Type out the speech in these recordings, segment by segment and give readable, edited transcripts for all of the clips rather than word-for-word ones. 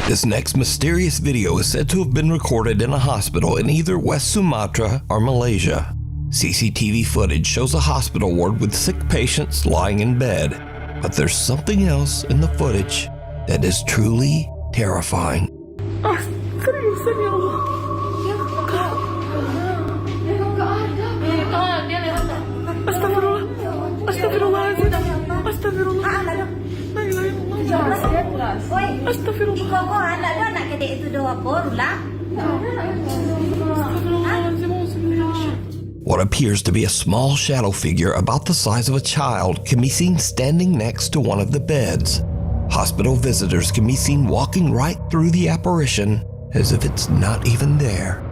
This next mysterious video is said to have been recorded in a hospital in either West Sumatra or Malaysia. CCTV footage shows a hospital ward with sick patients lying in bed. But there's something else in the footage that is truly terrifying. What appears to be a small shadow figure about the size of a child can be seen standing next to one of the beds. Hospital visitors can be seen walking right through the apparition as if it's not even there.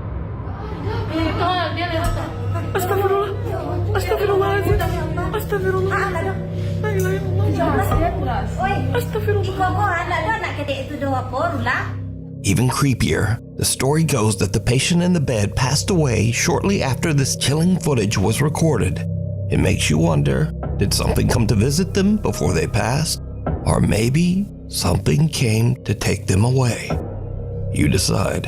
Even creepier, the story goes that the patient in the bed passed away shortly after this chilling footage was recorded. It makes you wonder, did something come to visit them before they passed? Or maybe something came to take them away. You decide.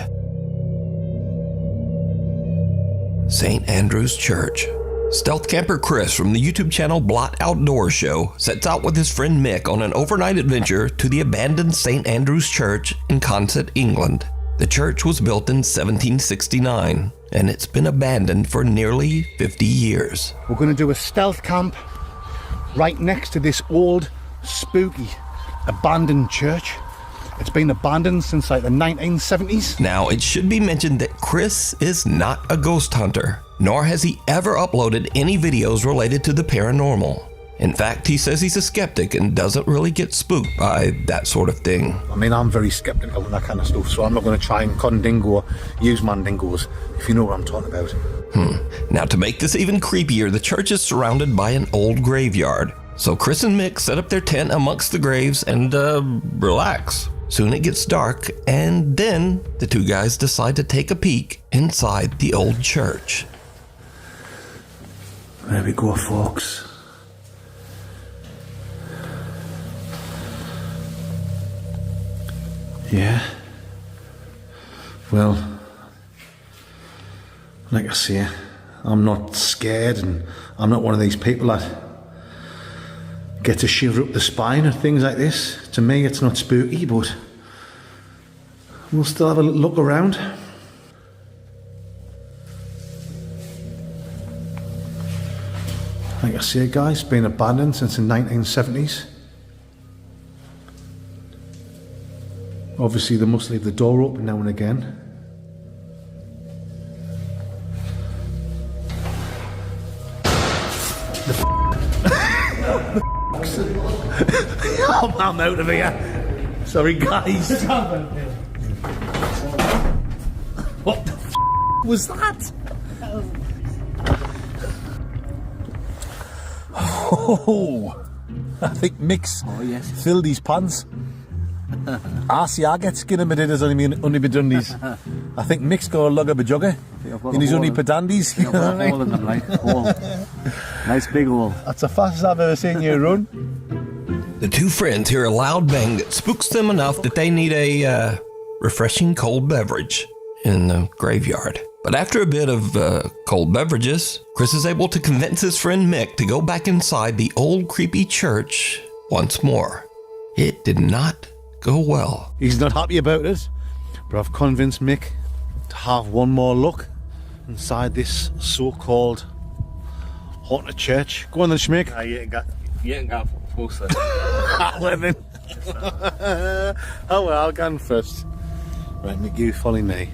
St. Andrew's Church. Stealth camper Chris from the YouTube channel Blot Outdoor Show sets out with his friend Mick on an overnight adventure to the abandoned St. Andrew's Church in Consett, England. The church was built in 1769, and it's been abandoned for nearly 50 years. We're going to do a stealth camp right next to this old, spooky, abandoned church. It's been abandoned since like the 1970s. Now, it should be mentioned that Chris is not a ghost hunter, nor has he ever uploaded any videos related to the paranormal. In fact, he says he's a skeptic and doesn't really get spooked by that sort of thing. I mean, I'm very skeptical and that kind of stuff, so I'm not going to try and condingo or use mandingos, if you know what I'm talking about. Now, to make this even creepier, the church is surrounded by an old graveyard. So Chris and Mick set up their tent amongst the graves and, relax. Soon it gets dark, and then the two guys decide to take a peek inside the old church. There we go, folks. Yeah. Well, like I say, I'm not scared, and I'm not one of these people that get a shiver up the spine or things like this. To me, it's not spooky, but we'll still have a look around. Like I say, guys, it's been abandoned since the 1970s. Obviously, they must leave the door open now and again. Oh, I'm out of here. Sorry, guys. What the was that? Oh, I think Mick's filled his pants. I get skin in my dinners on my dundies. I think Mick's got a lug of a jugger in his only padandies. You know what I mean? Them, right? Hole. Nice big hole. That's the fastest I've ever seen you run. The two friends hear a loud bang that spooks them enough that they need a refreshing cold beverage in the graveyard. But after a bit of cold beverages, Chris is able to convince his friend Mick to go back inside the old creepy church once more. It did not go well. He's not happy about it, but I've convinced Mick to have one more look inside this so-called haunted church. Go on then, Schmick. You ain't got closer. Well then. Oh well, I'll go on first. Right, Mick, you follow me.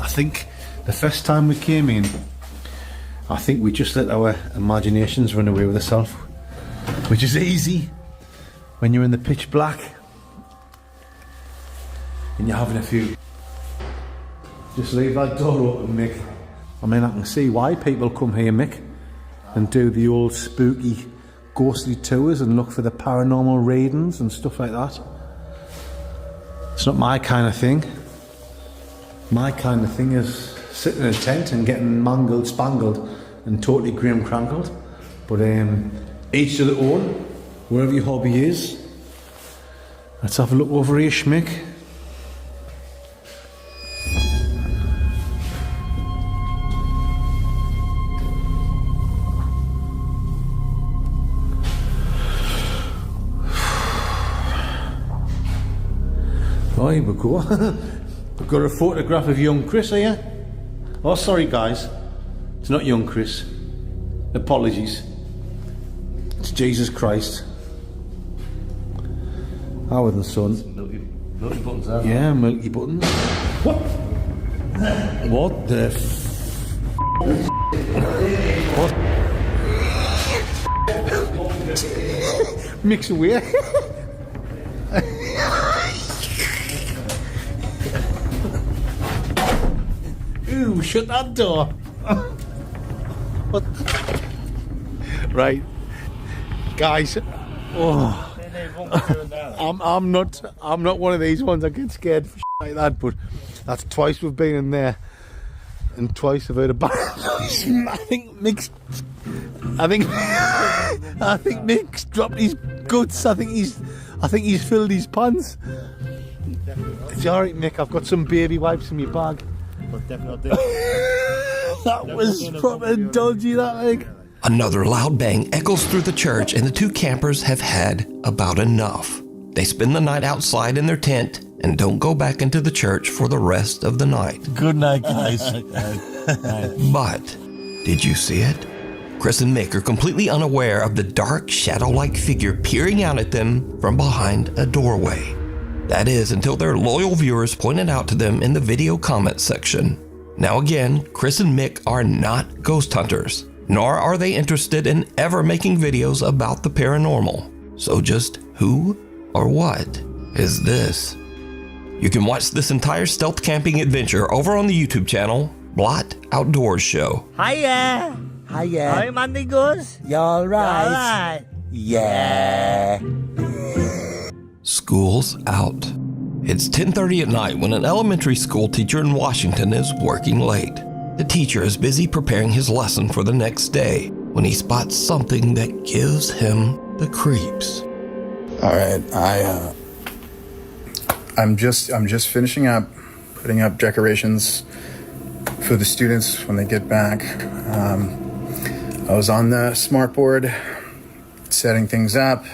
I think the first time we came in, I think we just let our imaginations run away with ourselves, which is easy when you're in the pitch black and you're having a few. Just leave that door open, Mick. I mean, I can see why people come here, Mick, and do the old spooky, ghostly tours and look for the paranormal readings and stuff like that. It's not my kind of thing. My kind of thing is sitting in a tent and getting mangled, spangled, and totally grim crankled. But each to their own, wherever your hobby is. Let's have a look over here, Schmick. Oh, here we go. We've got a photograph of young Chris here. Oh, sorry guys. It's not young Chris. Apologies. It's Jesus Christ. Howard and Son. Milky buttons out. Yeah, milky buttons. What? What the What? Mix away. Ooh, shut that door. What? Right. Guys. Oh. I'm not one of these ones that get scared for like that, but that's twice we've been in there and twice I've heard about it. I think Mick's dropped his guts. I think he's filled his pants. It's alright, Mick, I've got some baby wipes in my bag. That was proper dodgy, that like. Another loud bang echoes through the church, and the two campers have had about enough. They spend the night outside in their tent and don't go back into the church for the rest of the night. Good night, guys. But, did you see it? Chris and Mick are completely unaware of the dark, shadow-like figure peering out at them from behind a doorway. That is, until their loyal viewers pointed out to them in the video comment section. Now again, Chris and Mick are not ghost hunters, nor are they interested in ever making videos about the paranormal. So just who or what is this? You can watch this entire stealth camping adventure over on the YouTube channel, Blot Outdoors Show. Hiya. Hiya. Hi, Monday Goose. You alright? Alright. Yeah. School's out. It's 10:30 at night when an elementary school teacher in Washington is working late. The teacher is busy preparing his lesson for the next day when he spots something that gives him the creeps. All right, I'm just finishing up putting up decorations for the students when they get back. I was on the smart board setting things up.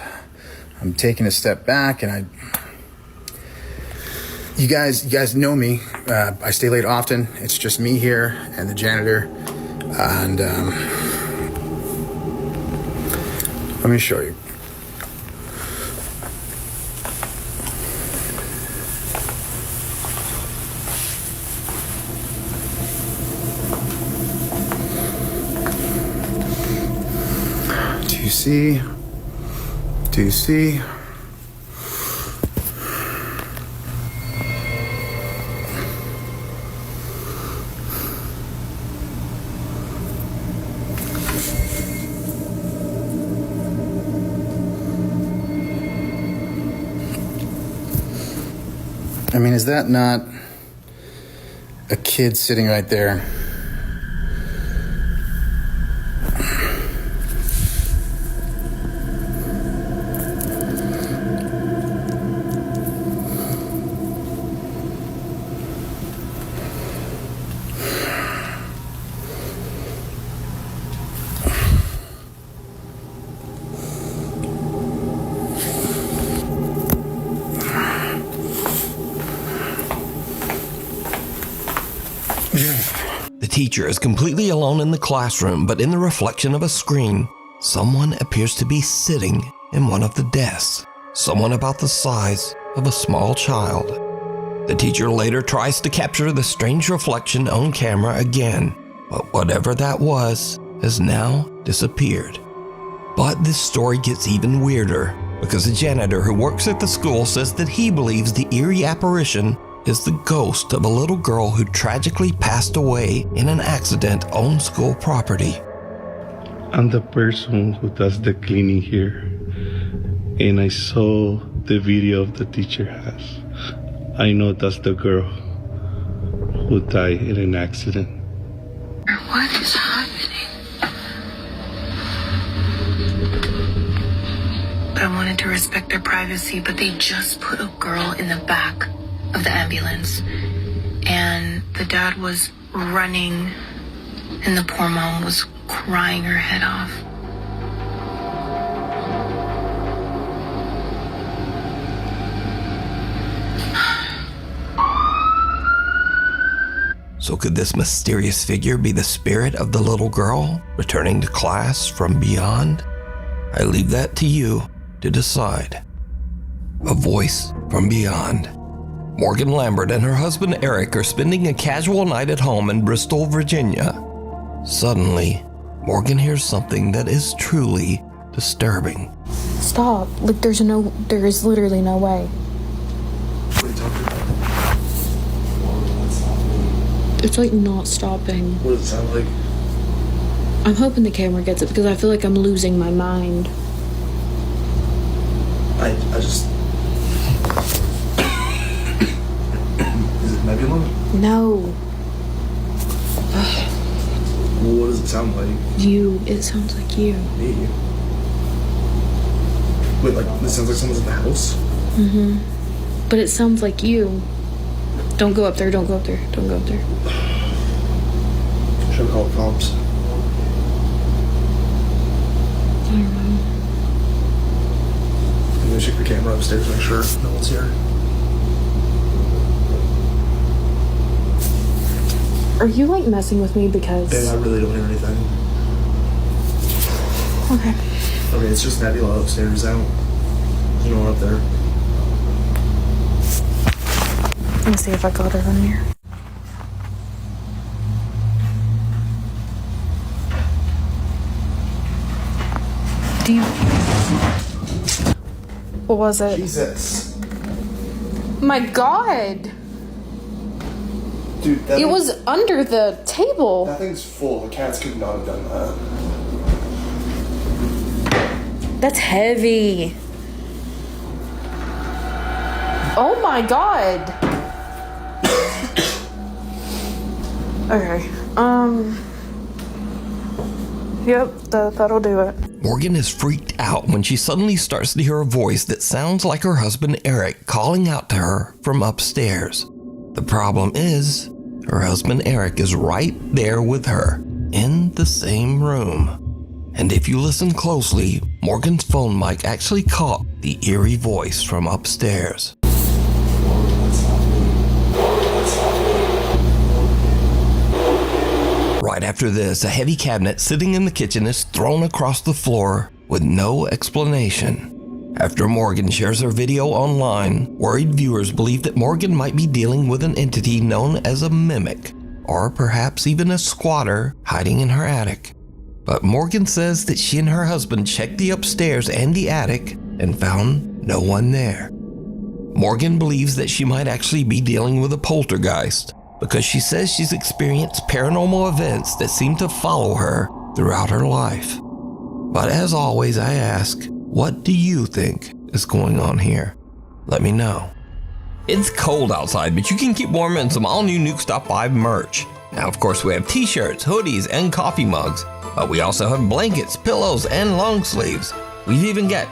I'm taking a step back, and you guys know me. I stay late often. It's just me here and the janitor, and let me show you. Do you see? Do you see? I mean, is that not a kid sitting right there? The teacher is completely alone in the classroom, but in the reflection of a screen, someone appears to be sitting in one of the desks. Someone about the size of a small child. The teacher later tries to capture the strange reflection on camera again, but whatever that was has now disappeared. But this story gets even weirder, because the janitor who works at the school says that he believes the eerie apparition is the ghost of a little girl who tragically passed away in an accident on school property. I'm the person who does the cleaning here, and I saw the video of the teacher has. I know that's the girl who died in an accident. What is happening? but I wanted to respect their privacy, but they just put a girl in the back of the ambulance. And the dad was running, and the poor mom was crying her head off. So could this mysterious figure be the spirit of the little girl returning to class from beyond? I leave that to you to decide. A voice from beyond. Morgan Lambert and her husband Eric are spending a casual night at home in Bristol, Virginia. Suddenly, Morgan hears something that is truly disturbing. Stop. Like, there is literally no way. What are you talking about? It's like not stopping. What does it sound like? I'm hoping the camera gets it because I feel like I'm losing my mind. I just... Is it Nebula? No. What does it sound like? You. It sounds like you. Me? Wait, like, this sounds like someone's in the house? Mm-hmm. But it sounds like you. Don't go up there, don't go up there, don't go up there. Should I call the cops? I don't know. I'm gonna check the camera upstairs to make sure no one's here. Are you like messing with me because... Babe, I really don't hear anything. Okay. Okay, it's just Nebula upstairs. There's no one up there. Let me see if I got her in here. Do you... What was it? Jesus. My God! Dude, It was under the table. That thing's full. The cats could not have done that. That's heavy. Oh my God! Okay. Yep, that'll do it. Morgan is freaked out when she suddenly starts to hear a voice that sounds like her husband Eric calling out to her from upstairs. The problem is, her husband Eric is right there with her, in the same room. And if you listen closely, Morgan's phone mic actually caught the eerie voice from upstairs. Right after this, a heavy cabinet sitting in the kitchen is thrown across the floor with no explanation. After Morgan shares her video online, worried viewers believe that Morgan might be dealing with an entity known as a mimic, or perhaps even a squatter hiding in her attic. But Morgan says that she and her husband checked the upstairs and the attic and found no one there. Morgan believes that she might actually be dealing with a poltergeist, because she says she's experienced paranormal events that seem to follow her throughout her life. But as always, I ask, what do you think is going on here? Let me know. It's cold outside, but you can keep warm in some all-new Nukes Top 5 merch. Now, of course, we have t-shirts, hoodies, and coffee mugs, but we also have blankets, pillows, and long sleeves. We've even got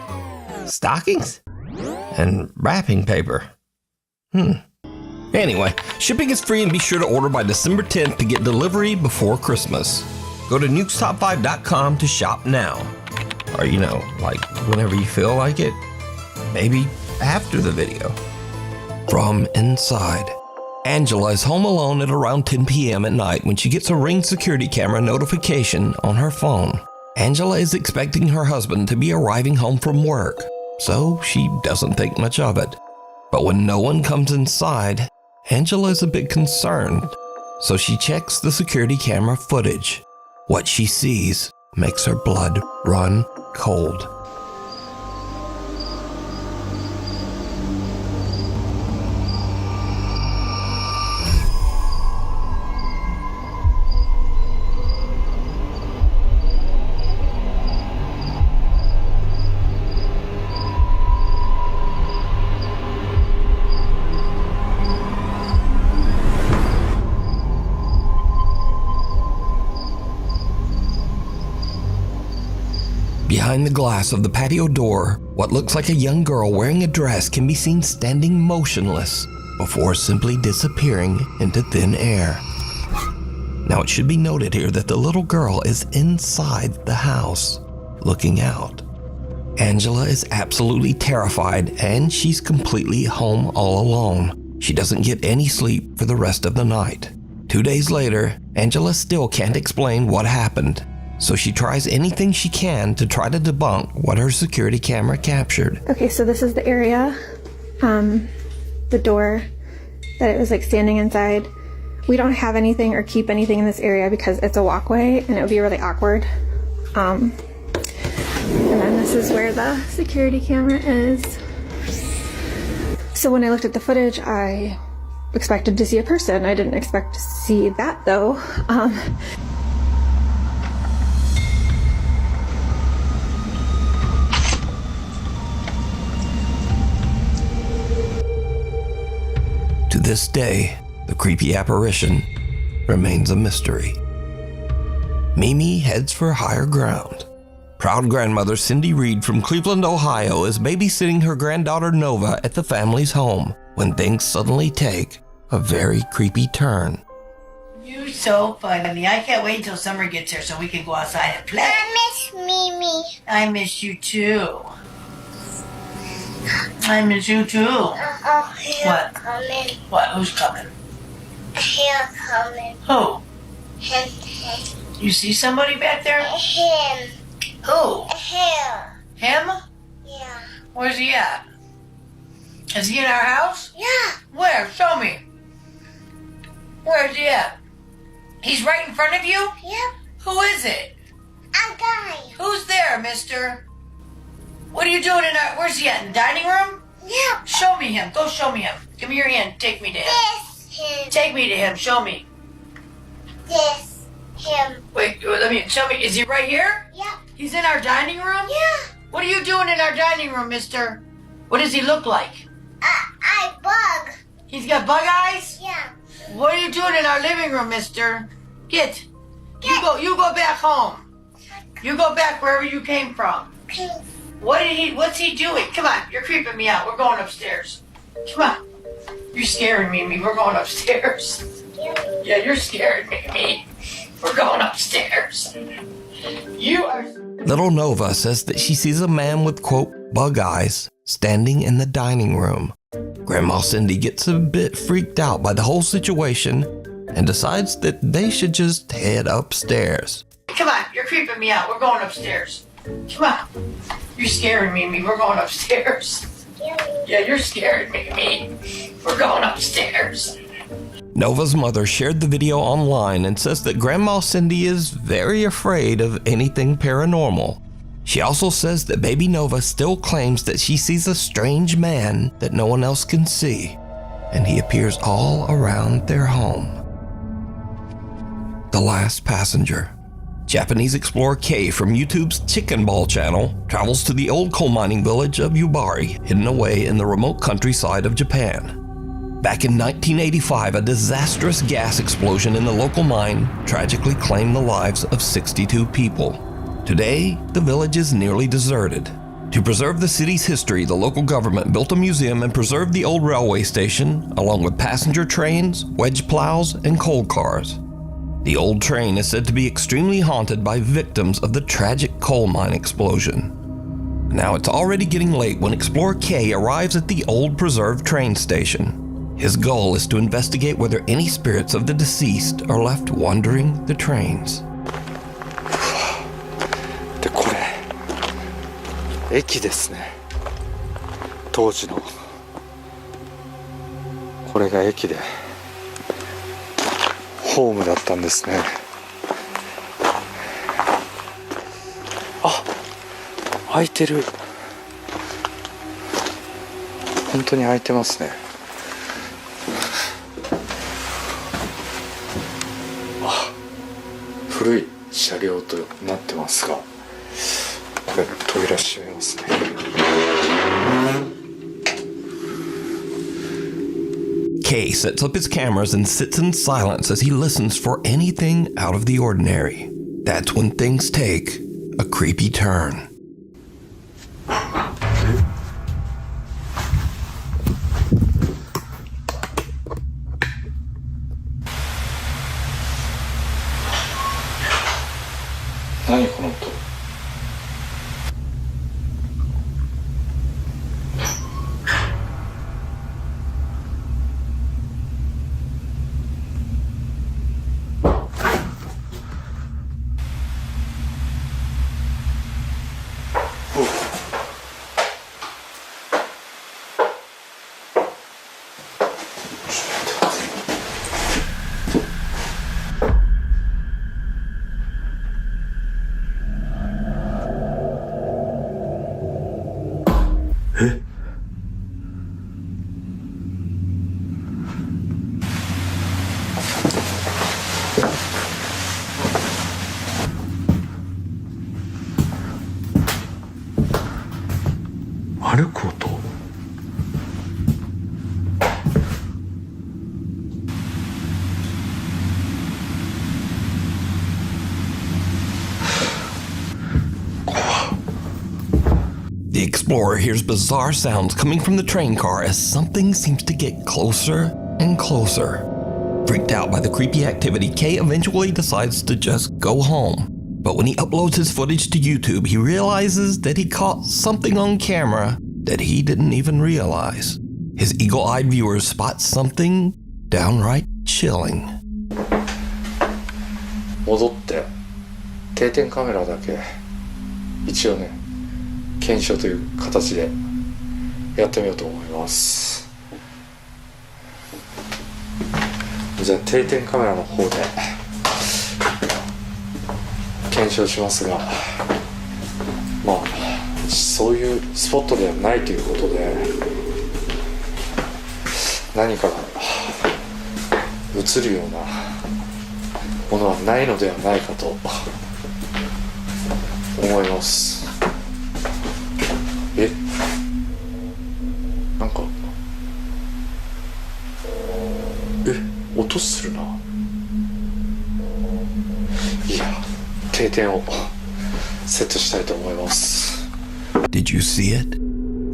stockings and wrapping paper. Anyway, shipping is free and be sure to order by December 10th to get delivery before Christmas. Go to nukestop5.com to shop now. Or, like whenever you feel like it. Maybe after the video. From inside. Angela is home alone at around 10 p.m. at night when she gets a Ring security camera notification on her phone. Angela is expecting her husband to be arriving home from work, so she doesn't think much of it. But when no one comes inside, Angela is a bit concerned, so she checks the security camera footage. What she sees makes her blood run cold. Behind the glass of the patio door, what looks like a young girl wearing a dress can be seen standing motionless before simply disappearing into thin air. Now it should be noted here that the little girl is inside the house, looking out. Angela is absolutely terrified and she's completely home all alone. She doesn't get any sleep for the rest of the night. 2 days later, Angela still can't explain what happened, so she tries anything she can to try to debunk what her security camera captured. Okay, so this is the area, the door that it was like standing inside. We don't have anything or keep anything in this area because it's a walkway and it would be really awkward. And then this is where the security camera is. So when I looked at the footage, I expected to see a person. I didn't expect to see that though. To this day, the creepy apparition remains a mystery. Mimi heads for higher ground. Proud grandmother Cindy Reed from Cleveland, Ohio is babysitting her granddaughter Nova at the family's home when things suddenly take a very creepy turn. You're so funny. I can't wait until summer gets here so we can go outside and play. I miss Mimi. I miss you too. I miss you too. Here What? coming. What? Who's coming? Here coming. Who? Him. You see somebody back there? Him. Who? Here. Him? Yeah. Where's he at? Is he in our house? Yeah. Where? Show me. Where's he at? He's right in front of you? Yep. Who is it? A guy. Who's there, mister? What are you doing in our... Where's he at? In the dining room? Yep. Show me him. Go show me him. Give me your hand. Take me to him. This him. Take me to him. Show me. This him. Wait, let me... Show me. Is he right here? Yep. He's in our dining room? Yeah. What are you doing in our dining room, mister? What does he look like? I bug. He's got bug eyes? Yeah. What are you doing in our living room, mister? Get. You go back home. You go back wherever you came from. What's he doing? Come on, you're creeping me out. We're going upstairs. Come on. You're scaring me. We're going upstairs. Yeah, you're scaring me. We're going upstairs. You are... Little Nova says that she sees a man with, quote, bug eyes standing in the dining room. Grandma Cindy gets a bit freaked out by the whole situation and decides that they should just head upstairs. Come on, you're creeping me out. We're going upstairs. Come on. You're scaring me. We're going upstairs. Yeah, you're scaring me. We're going upstairs. Nova's mother shared the video online and says that Grandma Cindy is very afraid of anything paranormal. She also says that baby Nova still claims that she sees a strange man that no one else can see, and he appears all around their home. The Last Passenger. Japanese explorer Kei from YouTube's Chicken Ball channel travels to the old coal mining village of Yubari, hidden away in the remote countryside of Japan. Back in 1985, a disastrous gas explosion in the local mine tragically claimed the lives of 62 people. Today, the village is nearly deserted. To preserve the city's history, the local government built a museum and preserved the old railway station, along with passenger trains, wedge plows, and coal cars. The old train is said to be extremely haunted by victims of the tragic coal mine explosion. Now it's already getting late when Explorer K arrives at the old preserved train station. His goal is to investigate whether any spirits of the deceased are left wandering the trains. でこれ駅ですね。当時のこれが駅でホームだったんですね。あ、開いてる。本当に開いてますね。あ、古い車両となってますが、これ扉閉めますね。Kay sets up his cameras and sits in silence as he listens for anything out of the ordinary. That's when things take a creepy turn. 歩く音。The explorer hears bizarre sounds coming from the train car as something seems to get closer and closer. Freaked out by the creepy activity, Kay eventually decides to just go home. But when he uploads his footage to YouTube, he realizes that he caught something on camera that he didn't even realize. His eagle-eyed viewers spot something downright chilling. 戻って定点カメラだけ一応ね検証という形でやってみようと思います。じゃあ定点カメラの方で検証しますが、まあそういうスポットではないということで何かが映るようなものはないのではないかと思います。なんか音するな。いや定点をセットしたいと思います。 Did you see it?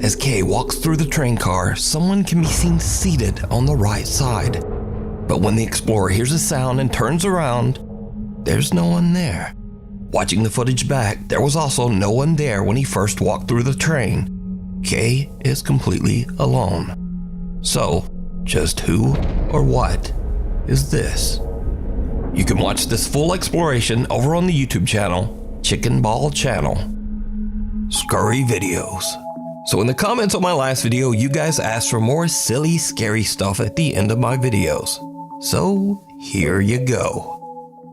As Kay walks through the train car, someone can be seen seated on the right side. But when the explorer hears a sound and turns around, there's no one there. Watching the footage back, there was also no one there when he first walked through the train. Kay is completely alone. So, just who or what is this? You can watch this full exploration over on the YouTube channel, Chicken Ball Channel. Scurry videos. So in the comments on my last video, you guys asked for more silly, scary stuff at the end of my videos. So here you go.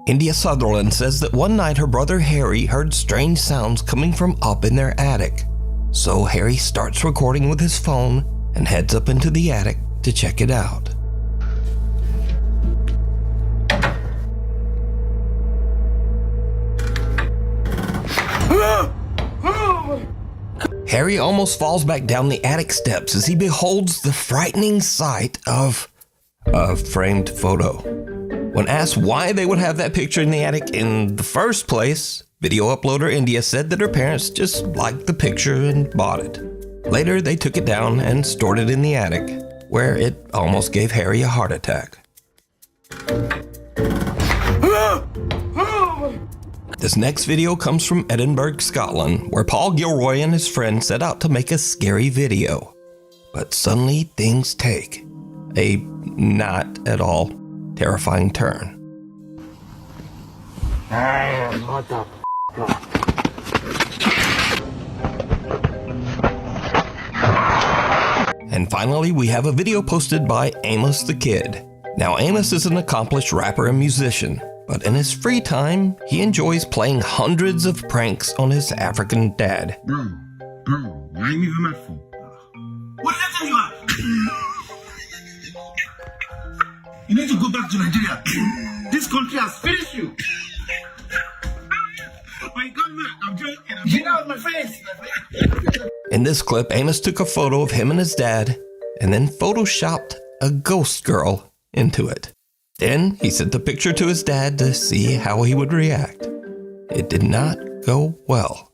India Sutherland says that one night her brother Harry heard strange sounds coming from up in their attic. So Harry starts recording with his phone and heads up into the attic to check it out. Harry almost falls back down the attic steps as he beholds the frightening sight of a framed photo. When asked why they would have that picture in the attic in the first place, video uploader India said that her parents just liked the picture and bought it. Later, they took it down and stored it in the attic, where it almost gave Harry a heart attack. This next video comes from Edinburgh, Scotland, where Paul Gilroy and his friend set out to make a scary video. But suddenly things take a not at all terrifying turn. And finally, we have a video posted by Amos the Kid. Now, Amos is an accomplished rapper and musician, but in his free time, he enjoys playing hundreds of pranks on his African dad. Bro, why ain't even my phone? What did I tell you? You need to go back to Nigeria. This country has finished you. My government, I'm joking. Get out of my face. In this clip, Amos took a photo of him and his dad, and then photoshopped a ghost girl into it. Then he sent the picture to his dad to see how he would react. It did not go well.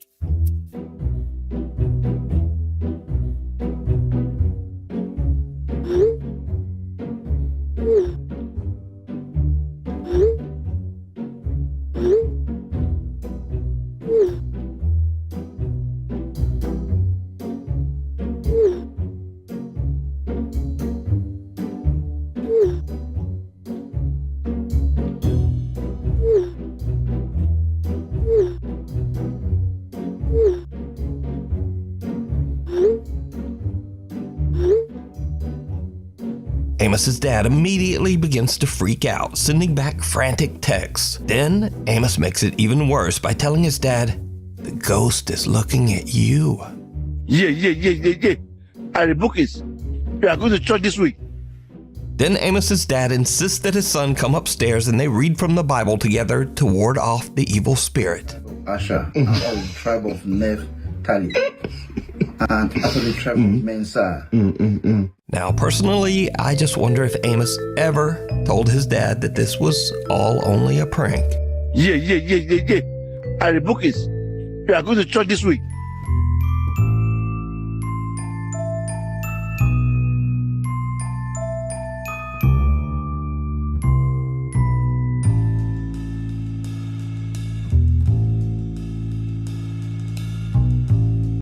Amos's dad immediately begins to freak out, sending back frantic texts. Then Amos makes it even worse by telling his dad, "The ghost is looking at you." Yeah. I book it. We are going to church this week. Then Amos's dad insists that his son come upstairs and they read from the Bible together to ward off the evil spirit. Asher, I'm of the tribe of Naphtali, and after the tribe of Mensah. Now, personally, I just wonder if Amos ever told his dad that this was all only a prank. Yeah. I book it. We are going to church this week.